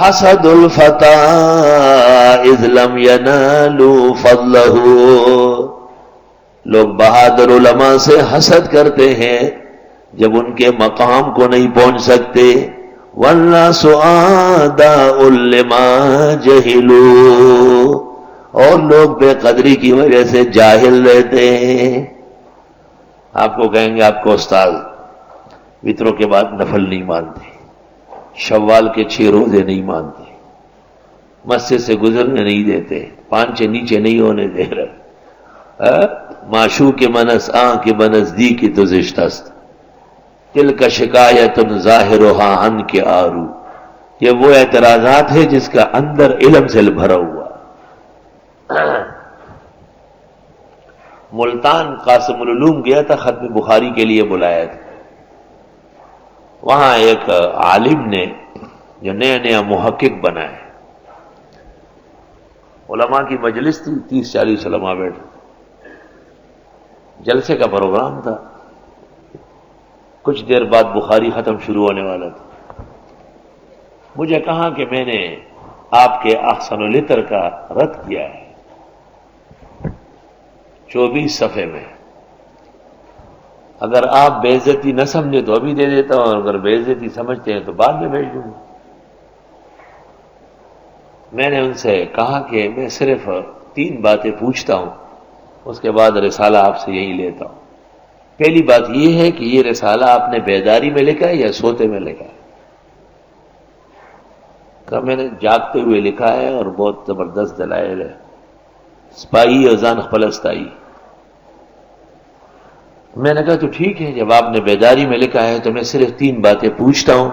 حسد الفتى اذ لم ينالوا فضله، لوگ بہادر علماء سے حسد کرتے ہیں جب ان کے مقام کو نہیں پہنچ سکتے. والناس اعداء لما جہلوا، اور لوگ بے قدری کی وجہ سے جاہل رہتے ہیں. آپ کو کہیں گے آپ کو استاد وطروں کے بعد نفل نہیں مانتے، شوال کے 6 روزے نہیں مانتے، مسجد سے گزرنے نہیں دیتے، پانچے نیچے نہیں ہونے دے رہے، معشوق کے منس آنکھ کے بنزدیکی تو زشتست، تل کا شکایت ظاہرها عن کے آرو. یہ وہ اعتراضات ہے جس کا اندر علم سے بھرا ہوا. ملتان قاسم العلوم گیا تھا، ختم بخاری کے لیے بلایا تھا. وہاں ایک عالم نے جو نیا نیا محقق بنا ہے، علماء کی مجلس تھی، 30-40 علماء بیٹھے، جلسے کا پروگرام تھا. کچھ دیر بعد بخاری ختم شروع ہونے والا تھا. مجھے کہا کہ میں نے آپ کے احسن العطر کا رد کیا ہے 24 صفحے میں، اگر آپ بے عزتی نہ سمجھے تو ابھی دے دیتا ہوں، اور اگر بے عزتی سمجھتے ہیں تو بعد میں بھیج دوں گا. میں نے ان سے کہا کہ میں صرف 3 باتیں پوچھتا ہوں، اس کے بعد رسالہ آپ سے یہی لیتا ہوں. پہلی بات یہ ہے کہ یہ رسالہ آپ نے بیداری میں لکھا ہے یا سوتے میں لکھا ہے؟ کہ میں نے جاگتے ہوئے لکھا ہے اور بہت زبردست دلائل ہے، سپاہی اور زان خپلستائی. میں نے کہا تو ٹھیک ہے، جب آپ نے بیداری میں لکھا ہے تو میں صرف 3 باتیں پوچھتا ہوں.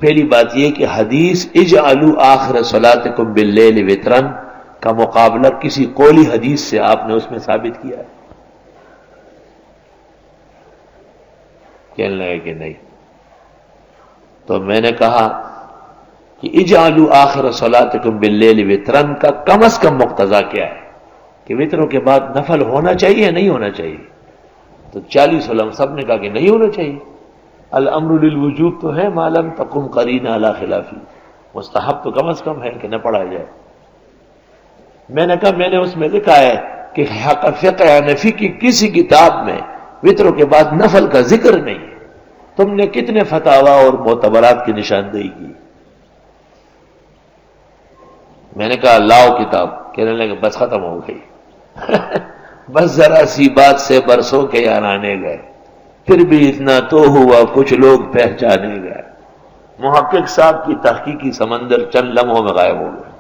پہلی بات یہ کہ حدیث اجعلوا آخر صلاتکم باللیل وطرا کا مقابلہ کسی قولی حدیث سے آپ نے اس میں ثابت کیا ہے؟ کہنے لگے کہ نہیں. تو میں نے کہا کہ اجعلوا آخر صلاتکم باللیل وطرا کا کم از کم مقتضا کیا ہے کہ وطروں کے بعد نفل ہونا چاہیے نہیں ہونا چاہیے؟ تو 40 علماء سب نے کہا کہ نہیں ہونا چاہیے. الامر للوجوب تو ہے ما لم تقم قرین علی خلافی، مستحب تو کم از کم ہے کہ نہ پڑھا جائے. میں نے کہا میں نے اس میں لکھا ہے کہ فقہ حنفی کی کسی کتاب میں وطروں کے بعد نفل کا ذکر نہیں ہے. تم نے کتنے فتاوا اور معتبرات کی نشاندہی کی؟ میں نے کہا لاؤ کتاب. کہنے لگے بس ختم ہو گئی. بس ذرا سی بات سے برسوں کے یارانے گئے، پھر بھی اتنا تو ہوا کچھ لوگ پہچانے گئے. محقق صاحب کی تحقیقی سمندر چند لمحوں میں غائب ہو گئے.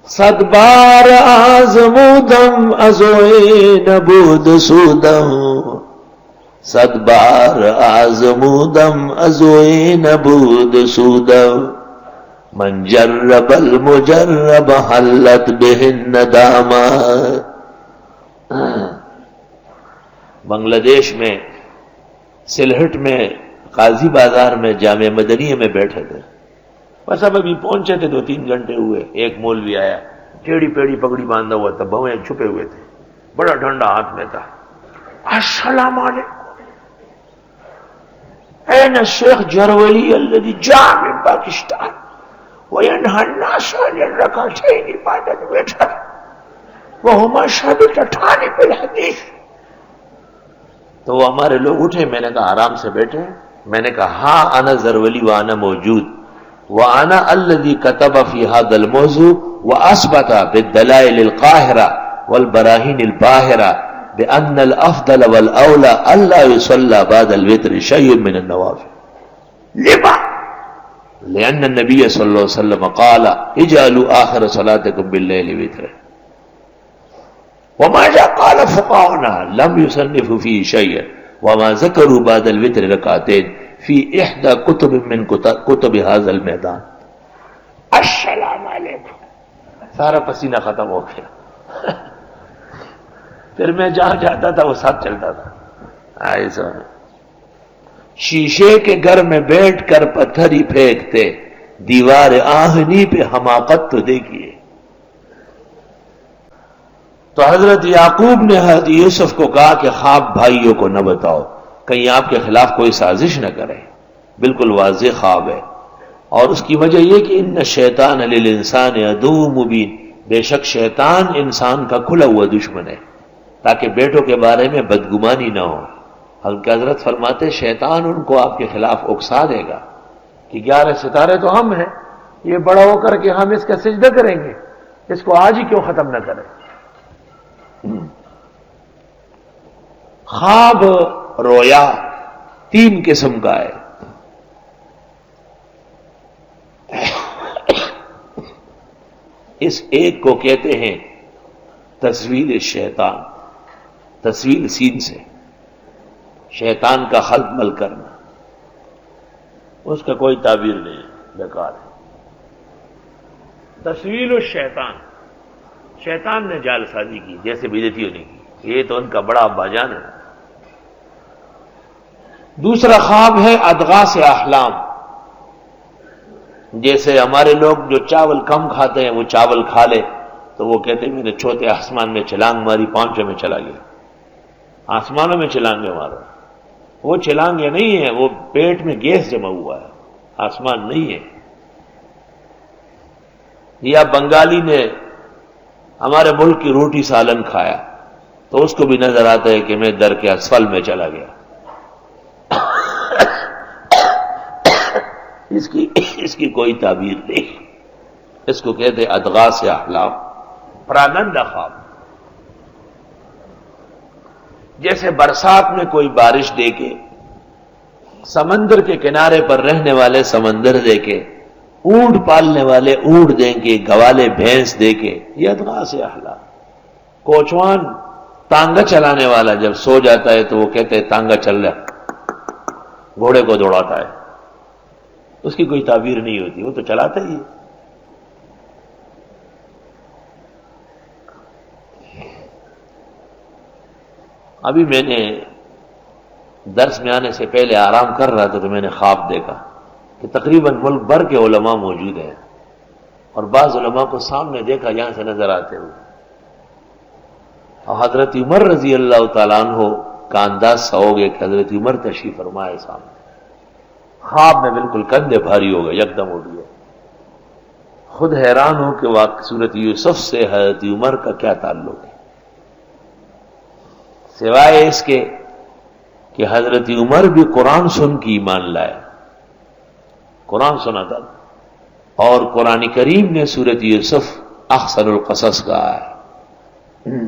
100 بار آزمودم ازوئے نبود سودم، 100 بار آزمودم ازوئے نبود سودم، من جرب المجرب حلت بہ الندامہ. بنگلہ دیش میں سلہٹ میں قاضی بازار میں جامع مدنیہ میں بیٹھے تھے. بس اب ابھی پہنچے تھے، 2-3 گھنٹے ہوئے. ایک مولوی آیا، ٹیڑھی پیڑھی پگڑی باندھا ہوا تھا، بھویں چھپے ہوئے تھے، بڑا ڈنڈا ہاتھ میں تھا. السلام علیکم، این الشیخ جرولی الذی جاء من پاکستان وینہی الناس عن الرکعتین بعد الوتر وہما ثابتتان بالحدیث. تو وہ ہمارے لوگ اٹھے. میں نے کہا آرام سے بیٹھے. میں نے کہا ہاں انا زرولی وانا موجود، وانا الذی کتب فی ھذا الموضوع واثبت بالدلائل القاہرہ والبراہین الباہرہ بان الافضل والاولى الا يصلى بعد الوتر شيء من النوافل. لما؟ لان النبي صلی اللہ علیہ وسلم قال اجعلوا آخر صلاتكم بالليل وترا. وماذا قال فقهاؤنا لم يصنفوا فيه شيئا وما ذكروا بعد الوتر ركعتين في احدى كتب من كتب هذا الميدان. السلام علیکم. سارا پسینہ ختم ہو گیا. پھر میں جہاں جاتا تھا وہ ساتھ چلتا تھا. ایسا شیشے کے گھر میں بیٹھ کر پتھر ہی پھینکتے، دیوار آہنی پہ حماقت تو دیکھیے. تو حضرت یعقوب نے حضرت یوسف کو کہا کہ خواب بھائیوں کو نہ بتاؤ، کہیں آپ کے خلاف کوئی سازش نہ کرے. بالکل واضح خواب ہے، اور اس کی وجہ یہ کہ ان شیطان للانسان عدو مبین، بے شک شیطان انسان کا کھلا ہوا دشمن ہے، تاکہ بیٹوں کے بارے میں بدگمانی نہ ہو۔ حضرت فرماتے شیطان ان کو آپ کے خلاف اکسا دے گا کہ 11 ستارے تو ہم ہیں، یہ بڑا ہو کر کے ہم اس کا سجدہ کریں گے، اس کو آج ہی کیوں ختم نہ کریں۔ خواب رویا 3 قسم کا ہے۔ اس ایک کو کہتے ہیں تصویر شیطان، تصویر سین سے شیطان کا خلق مل کرنا، اس کا کوئی تعبیر نہیں، بیکار ہے۔ تصویر الشیطان، شیطان نے جال سازی کی جیسے بدعتیوں نے کی، یہ تو ان کا بڑا ابا جان ہے۔ دوسرا خواب ہے ادغاث احلام، جیسے ہمارے لوگ جو چاول کم کھاتے ہیں وہ چاول کھا لے تو وہ کہتے ہیں میں نے چوتھے آسمان میں چھلانگ ماری، 5ویں میں چلا گیا۔ آسمانوں میں چھلانگیں مارو، وہ چھلانگیں نہیں ہیں، وہ پیٹ میں گیس جمع ہوا ہے، آسمان نہیں ہے۔ یا بنگالی نے ہمارے ملک کی روٹی سالن کھایا تو اس کو بھی نظر آتا ہے کہ میں در کے اسفل میں چلا گیا۔ اس کی کوئی تعبیر نہیں، اس کو کہتے ادغاث احلام، پراگندہ خواب۔ جیسے برسات میں کوئی بارش دے کے، سمندر کے کنارے پر رہنے والے سمندر دے کے، اونٹ پالنے والے اونٹ دیں کے، گوالے بھینس دے کے، یہ ادغاث احلام۔ کوچوان تانگا چلانے والا جب سو جاتا ہے تو وہ کہتے ہیں تانگا چل رہا، گھوڑے کو دوڑاتا ہے، اس کی کوئی تعبیر نہیں ہوتی، وہ تو چلاتا ہی ہے۔ ابھی میں نے درس میں آنے سے پہلے آرام کر رہا تھا تو میں نے خواب دیکھا کہ تقریباً ملک بھر کے علماء موجود ہیں، اور بعض علماء کو سامنے دیکھا یہاں سے نظر آتے ہوئے، اور حضرت عمر رضی اللہ تعالیٰ عنہ کا انداز سا ہو گیا کہ حضرت عمر تشریف فرمائے سامنے۔ خواب میں بالکل کندھے بھاری ہو گئے، یکدم اٹھ گیا۔ خود حیران ہو کہ واقع سورۃ یوسف سے حضرت عمر کا کیا تعلق ہے، سوائے اس کے کہ حضرت عمر بھی قرآن سن کے ایمان لائے، قرآن سنا تھا، اور قرآن کریم نے سورۃ یوسف احسن القصص کہا ہے۔